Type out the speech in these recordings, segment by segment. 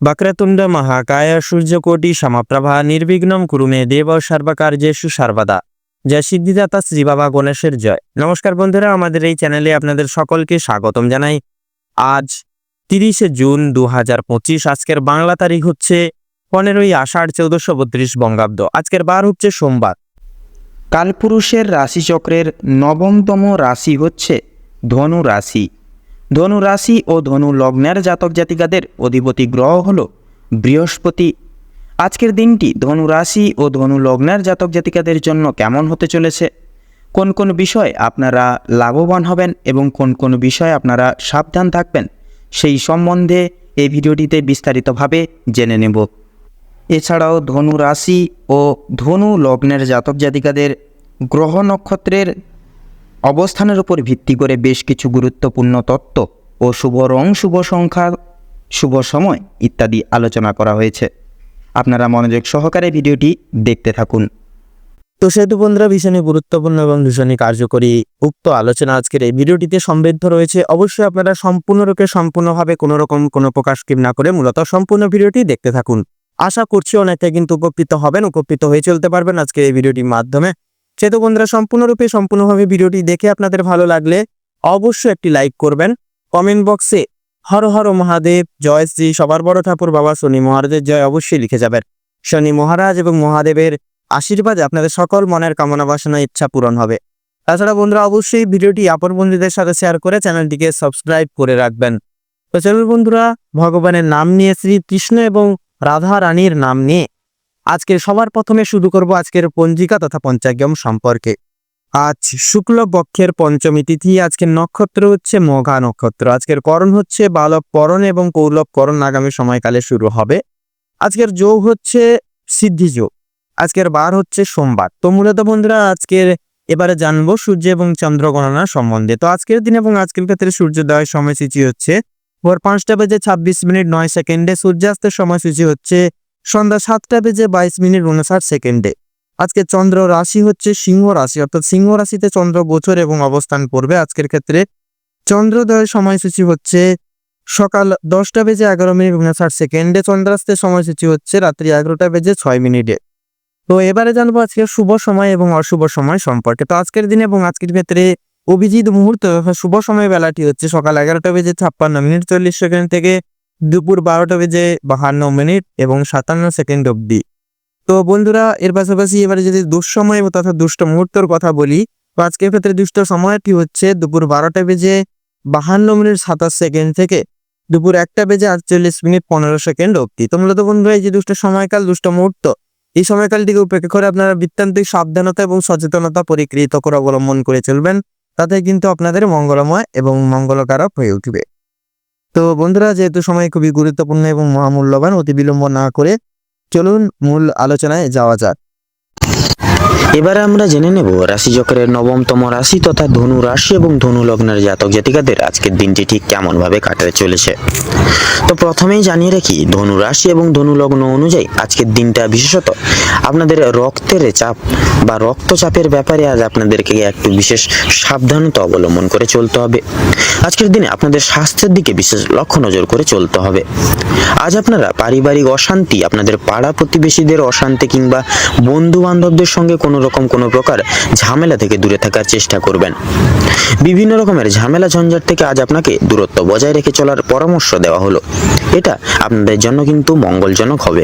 वक्रतुंड महाकाय सूर्यकोटि समप्रभा निर्विघ्नं कुरु मे देव सर्वकार्येषु सर्वदा। जय सिद्धिदाता श्री बाबा गणेशेर जय। नमस्कार बंधुरा, आमादेर এই চ্যানেলে আপনাদের সকলকে স্বাগতম জানাই। আজ 30 জুন 2025। আজকের বাংলা তারিখ হচ্ছে 15ই আষাঢ় 1432 বঙ্গাব্দ। আজকের বার হচ্ছে সোমবার। কালপুরুষের রাশিচক্রের নবমতম রাশি হচ্ছে ধনু রাশি। ধনু রাশি ও ধনু লগ্নের জাতক জাতিকাদের অধিপতি গ্রহ হল বৃহস্পতি। আজকের দিনটি ধনু রাশি ও ধনু লগ্নের জাতক জাতিকাদের জন্য কেমন হতে চলেছে, কোন কোন বিষয়ে আপনারা লাভবান হবেন এবং কোন কোন বিষয়ে আপনারা সাবধান থাকবেন, সেই সম্বন্ধে এই ভিডিওটিতে বিস্তারিতভাবে জেনে নেব। এছাড়াও ধনু রাশি ও ধনু লগ্নের জাতক জাতিকাদের গ্রহ নক্ষত্রের অবস্থানের উপর ভিত্তি করে বেশ কিছু গুরুত্বপূর্ণ তত্ত্ব ও শুভ রং, শুভ সংখ্যা, শুভ সময় ইত্যাদি আলোচনা করা হয়েছে। আপনারা মনোযোগ সহকারে ভিডিওটি দেখতে থাকুন। তো সেহেতু বন্ধুরা, ভীষণই গুরুত্বপূর্ণ এবং ভীষণই কার্যকরী উক্ত আলোচনা আজকের এই ভিডিওটিতে সমৃদ্ধ রয়েছে। অবশ্যই আপনারা সম্পূর্ণভাবে কোনো রকম কোনো প্রকাশ স্কিপ না করে মূলত সম্পূর্ণ ভিডিওটি দেখতে থাকুন। আশা করছি অনেকটাই কিন্তু উপকৃত হবেন, উপকৃত হয়ে চলতে পারবেন আজকের এই ভিডিওটির মাধ্যমে। সেহেতু বন্ধুরা, সম্পূর্ণভাবে ভিডিওটি দেখে আপনাদের ভালো লাগলে অবশ্যই একটি লাইক করবেন। কমেন্ট বক্সে হর হর মহাদেব, জয় শ্রী সবার বড় ঠাকুর বাবা শনি মহারাজের জয় অবশ্যই লিখে যাবেন। শনি মহারাজ এবং মহাদেবের আশীর্বাদে আপনাদের সকল মনের কামনা বাসনা ইচ্ছা পূরণ হবে। তাছাড়া বন্ধুরা, অবশ্যই ভিডিওটি আপন বন্ধুদের সাথে শেয়ার করে চ্যানেলটিকে সাবস্ক্রাইব করে রাখবেন। তো চলুন বন্ধুরা, ভগবানের নাম নিয়ে, শ্রী কৃষ্ণ এবং রাধা রানীর নাম নিয়ে আজকে সবার প্রথমে শুরু করব আজকের পঞ্জিকা তথা পঞ্চাঙ্গম সম্পর্কে। আজ শুক্লপক্ষের পঞ্চমী তিথি। আজকের নক্ষত্র হচ্ছে মঘা নক্ষত্র। আজকের করণ হচ্ছে বালব করণ এবং কৌলভ করণ আগামী সময়কালে শুরু হবে। আজকের যোগ হচ্ছে সিদ্ধি যোগ। আজকের বার হচ্ছে সোমবার। তো মূলত বন্ধুরা, আজকের এবারে জানবো সূর্য এবং চন্দ্র গণনা সম্বন্ধে। তো আজকের দিন এবং আজকের ক্ষেত্রে সূর্যোদয়ের সময়সূচি হচ্ছে ভোর 5:26 সূর্যাস্তের সময়সূচি হচ্ছে সন্ধ্যা 7:22 আজকে চন্দ্র রাশি হচ্ছে সিংহ রাশি, অর্থাৎ সিংহ রাশিতে চন্দ্র গোচর এবং অবস্থান করবে। আজকের ক্ষেত্রে চন্দ্রোদয়ের সময়সূচি হচ্ছে সকাল 10:11 চন্দ্রাস্তের সময়সূচি হচ্ছে রাত্রি 11:06। তো এবারে জানবো আজকে শুভ সময় এবং অশুভ সময় সম্পর্কে। তো আজকের দিনে এবং আজকের ক্ষেত্রে অভিজিৎ মুহূর্ত শুভ সময় বেলাটি হচ্ছে সকাল 11:56 থেকে দুপুর 12:52 এবং 57 অবধি। তো বন্ধুরা, এর পাশাপাশি এবারে যদি দুঃসময় তথা দুষ্ট মুহূর্তের কথা বলি, তো আজকের ক্ষেত্রে দুষ্ট সময়টি হচ্ছে দুপুর 12:52 থেকে দুপুর 1:48 অবধি। তো মূলত বন্ধুরা, এই যে দুষ্ট সময়কাল, দুষ্ট মুহূর্ত, এই সময়কালটিকে উপেক্ষা করে আপনারা বৃত্তান্তিক সাবধানতা এবং সচেতনতা পরিকৃত করে অবলম্বন করে চলবেন। তাতে কিন্তু আপনাদের মঙ্গলময় এবং মঙ্গলকারক হয়ে উঠবে। তো বন্ধুরা, যেহেতু সময় খুবই গুরুত্বপূর্ণ এবং মহামূল্যবান, অতি বিলম্ব না করে চলুন মূল আলোচনায় যাওয়া যাক। এবারে আমরা জেনে নেব রাশিচক্রের নবমতম রাশি তথা ধনু রাশি এবং ধনু লগ্নের জাতক জাতিকাদের আজকের দিনটি ঠিক কেমন ভাবে কাটতে চলেছে। তো প্রথমেই জানিয়ে রাখি, ধনু রাশি এবং ধনু লগ্ন অনুযায়ী আজকের দিনটা বিশেষত আপনাদের রক্তের চাপ বা রক্তচাপের ব্যাপারে আজ আপনাদেরকে একটু বিশেষ সাবধানতা অবলম্বন করে চলতে হবে। আজকের দিনে আপনাদের স্বাস্থ্যের দিকে বিশেষ লক্ষ্য নজর করে চলতে হবে। আজ আপনারা পারিবারিক অশান্তি, আপনাদের পাড়া প্রতিবেশীদের অশান্তি কিংবা বন্ধু বান্ধবদের সঙ্গে কোনো প্রকার ঝামেলা থেকে দূরে থাকার চেষ্টা করবেন। বিভিন্ন রকমের ঝামেলা ঝঞ্ঝাট থেকে আজ আপনাকে দূরত্ব বজায় রেখে চলার পরামর্শ দেওয়া হলো। এটা আপনাদের জন্য কিন্তু মঙ্গলজনক হবে।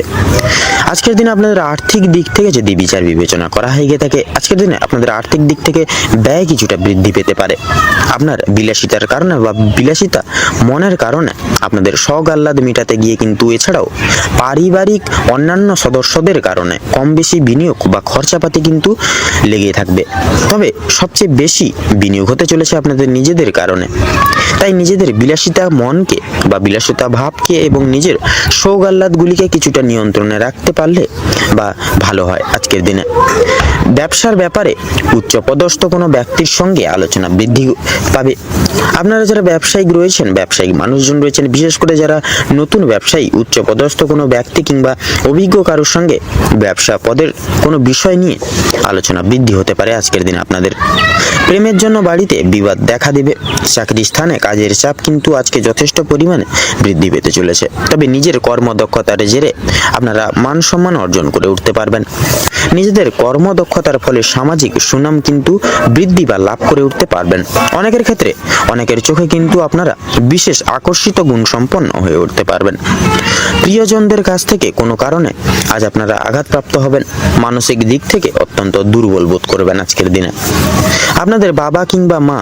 আজকের দিনে আপনাদের আর্থিক দিক থেকে যদি বিচার বিবেচনা করা হয়ে গিয়ে থাকে, আজকের দিনে আপনাদের আর্থিক দিক থেকে ব্যয় কিছুটা বৃদ্ধি পেতে পারে। আপনার বিলাসিতার কারণে বা বিলাসিতা মনের কারণে আপনাদের শখ আহ্লাদ মেটাতে গিয়ে কিন্তু এছাড়াও পারিবারিক অন্যান্য সদস্যদের কারণে কম বেশি বিনিয়োগ বা খরচাপাতি কিন্তু লেগে থাকবে। তবে সবচেয়ে বেশি বিনিয়োগ হতে চলেছে আপনাদের নিজেদের কারণে। তাই নিজেদের বিলাসিতা মনকে বা বিলাসিতা ভাবকে এবং নিজের শোক আহ্লাদগুলিকে কিছুটা নিয়ন্ত্রণে রাখতে পারলে বা ভালো হয়। আজকের দিনে ব্যবসার ব্যাপারে উচ্চপদস্থ কোনো ব্যক্তির সঙ্গে আলোচনা বৃদ্ধি পাবে। আপনারা যারা ব্যবসায়িক রয়েছেন, ব্যবসায়িক মানুষজন রয়েছেন, বিশেষ করে যারা নতুন ব্যবসায়ী, উচ্চপদস্থ কোনো ব্যক্তি কিংবা অভিজ্ঞ কারোর সঙ্গে ব্যবসা পদের কোনো বিষয় নিয়ে আলোচনা বৃদ্ধি হতে পারে আজকের দিনে আপনাদের। প্রেমের জন্য বাড়িতে বিবাদ দেখা দেবে। চাকরি স্থানে কাজের চাপ কিন্তু আজকে যথেষ্ট পরিমাণে বৃদ্ধি পেতে চলেছে। তবে নিজের কর্মদক্ষতার জেরে আপনারা মান সম্মান অর্জন করে উঠতে পারবেন। নিজেদের কর্মদক্ষতার ফলে সামাজিক সুনাম কিন্তু বৃদ্ধি বা লাভ করে উঠতে পারবেন। অনেকের ক্ষেত্রে অনেকের চোখে কিন্তু আপনারা বিশেষ আকর্ষিত গুণ সম্পন্ন হয়ে উঠতে পারবেন। প্রিয়জনদের কাছ থেকে কোনো কারণে আজ আপনারা আঘাতপ্রাপ্ত হবেন। মানসিক দিক থেকে অত্যন্ত দুর্বল বোধ করবেন আজকের দিনে। আপনাদের বাবা কিংবা মা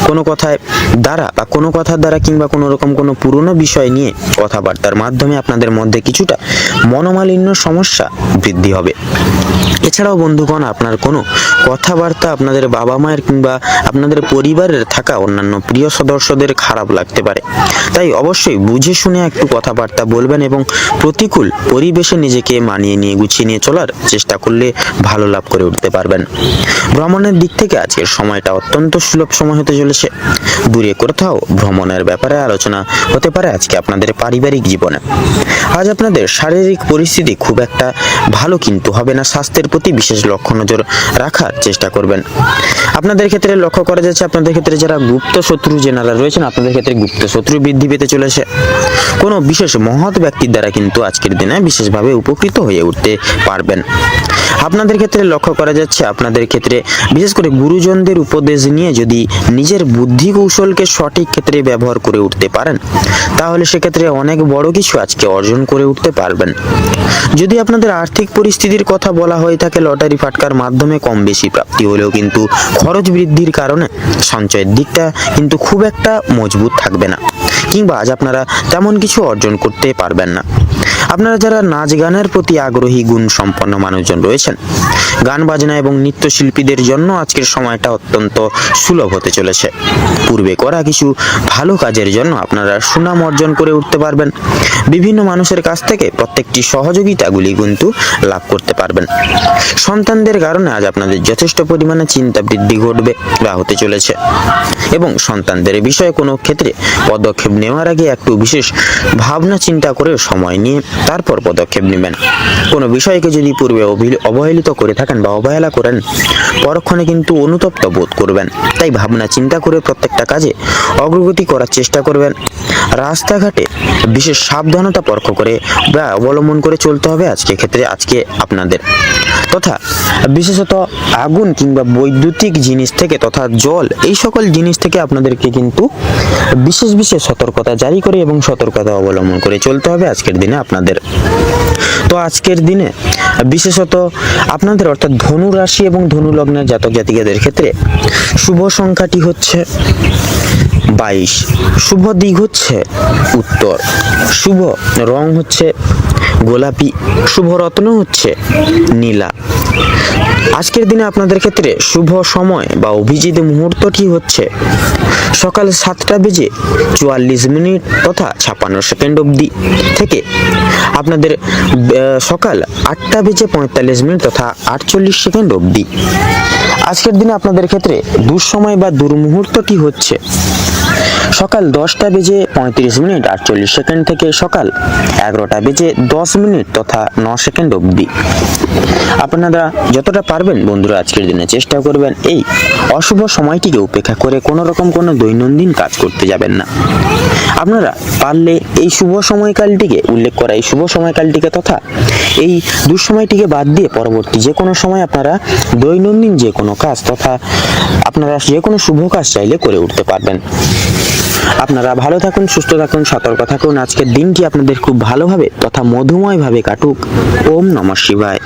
কোনো কথার দ্বারা কিংবা কোনো রকম কোনো পুরনো বিষয় নিয়ে কথাবার্তার মাধ্যমে আপনাদের মধ্যে কিছুটা মনোমালিন্য সমস্যা বৃদ্ধি হবে। এছাড়াও বন্ধুগণ, আপনার কোনো কথাবার্তা আপনাদের বাবা মায়ের কিংবা আপনাদের পরিবারের থাকা অন্যান্য প্রিয় সদস্যদের খারাপ লাগতে পারে। তাই অবশ্যই বুঝে শুনে একটু কথাবার্তা বলবেন এবং প্রতিকূল পরিবেশে নিজেকে মানিয়ে নিয়ে গুছিয়ে নিয়ে চলার চেষ্টা করলে ভালো লাভ করে উঠতে পারবেন। ভ্রমণের দিক থেকে আজকের সময়টা অত্যন্ত সুলভ সময় হতে চলেছে। দূরে কোথাও ভ্রমণের ব্যাপারে আলোচনা হতে পারে আজকে আপনাদের পারিবারিক জীবনে। আজ আপনাদের শারীরিক পরিস্থিতি খুব একটা ভালো কিন্তু হবে না। স্বাস্থ্যের প্রতি বিশেষ লক্ষ্য নজর রাখার চেষ্টা করবেন। আপনাদের ক্ষেত্রে লক্ষ্য করা যাচ্ছে আপনাদের ক্ষেত্রে যারা গুপ্ত শত্রু যেনারা রয়েছেন, আপনাদের ক্ষেত্রে গুপ্ত শত্রু বৃদ্ধি পেতে চলেছে। কোনো বিশেষ মহৎ ব্যক্তির দ্বারা কিন্তু আজকের দিনে বিশেষভাবে উপকৃত হয়ে উঠতে পারবেন। আপনাদের ক্ষেত্রে লক্ষ্য করা যাচ্ছে আপনাদের ক্ষেত্রে বিশেষ করে গুরুজনদের উপদেশ নিয়ে যদি নিজের বুদ্ধি কৌশলকে সঠিক ক্ষেত্রে ব্যবহার করে উঠতে পারেন, তাহলে সেক্ষেত্রে অনেক বড় কিছু আজকে অর্জন করে উঠতে পারবেন। যদি আপনাদের আর্থিক পরিস্থিতির কথা বলা হয়ে থাকে, লটারি ফাটকার মাধ্যমে কম বেশি প্রাপ্তি হলেও কিন্তু খরচ বৃদ্ধির কারণে সঞ্চয়ের দিকটা কিন্তু খুব একটা মজবুত থাকবে না, কিংবা আজ আপনারা তেমন কিছু অর্জন করতে পারবেন না। আপনারা যারা নাচ গানের প্রতি আগ্রহী গুণ সম্পন্ন মানুষজন রয়েছেন, গান বাজনা এবং নৃত্যশিল্পীদের জন্য আজকের সময়টা অত্যন্ত সুলভ হতে চলেছে। পূর্বে করা কিছু ভালো কাজের জন্য আপনারা সুনাম অর্জন করে উঠতে পারবেন। বিভিন্ন মানুষের কাছ থেকে প্রত্যেকটি সহযোগিতাগুলি কিন্তু লাভ করতে পারবেন। সন্তানদের কারণে আজ আপনাদের যথেষ্ট পরিমাণে চিন্তা বৃদ্ধি ঘটবে বা হতে চলেছে, এবং সন্তানদের বিষয়ে কোনো ক্ষেত্রে পদক্ষেপ নেওয়ার আগে একটু বিশেষ ভাবনা চিন্তা করে সময় নিয়ে তারপর পদক্ষেপ নেবেন। কোনো বিষয়কে যদি পূর্বে অবহেলিত করে থাকেন বা অবহেলা করেন, পরক্ষণে কিন্তু অনুতপ্ত বোধ করবেন। তাই ভাবনা চিন্তা করে প্রত্যেকটা কাজে অগ্রগতি করার চেষ্টা করবেন। রাস্তাঘাটে বিশেষ সাবধানতা পরখ করে বা অবলম্বন করে চলতে হবে আজকে আপনাদের। তথা বিশেষত আগুন কিংবা বৈদ্যুতিক জিনিস থেকে তথা জল, এই সকল জিনিস থেকে আপনাদেরকে কিন্তু বিশেষ সতর্কতা জারি করে এবং সতর্কতা অবলম্বন করে চলতে হবে আজকের দিনে আপনাদের। তো আজকের দিনে বিশেষত আপনাদের অর্থাৎ ধনু রাশি এবং ধনু লগ্নের জাতক জাতিকাদের ক্ষেত্রে শুভ সংখ্যাটি হচ্ছে 22, শুভ দিক হচ্ছে উত্তর, শুভ রং হচ্ছে গোলাপি, শুভ রত্ন হচ্ছে নীলা। আজকের দিনে আপনাদের ক্ষেত্রে শুভ সময় বা অভিজিৎ মুহূর্তটি হচ্ছে সকাল 7:44 তথা 56 সেকেন্ড অবধি থেকে আপনাদের সকাল 8:45 তথা 48 সেকেন্ড অবধি। আজকের দিনে আপনাদের ক্ষেত্রে দুঃসময় বা দুর্মুহূর্তটি হচ্ছে সকাল 10:35 48 সেকেন্ড থেকে সকাল 11:10 তথা 9 সেকেন্ড অবধি। আপনারা যতটা পারবেন বন্ধুরা আজকের দিনে চেষ্টা করবেন এই অশুভ সময়টিকে উপেক্ষা করে কোনো রকম কোনো দৈনন্দিন কাজ করতে যাবেন না। আপনারা পারলে এই শুভ সময়কালটিকে উল্লেখ করা এই শুভ সময়কালটিকে তথা এই দুঃসময়টিকে বাদ দিয়ে পরবর্তী যে কোনো সময় আপনারা দৈনন্দিন যে কোনো কাজ তথা আপনারা যে কোনো শুভ কাজ চাইলে করে উঠতে পারবেন। আপনারা ভালো থাকুন, সুস্থ থাকুন, সতর্ক থাকুন। আজকের দিনটি আপনাদের খুব ভালোভাবে তথা মধুময়ভাবে কাটুক। ওম নমঃ শিবায়।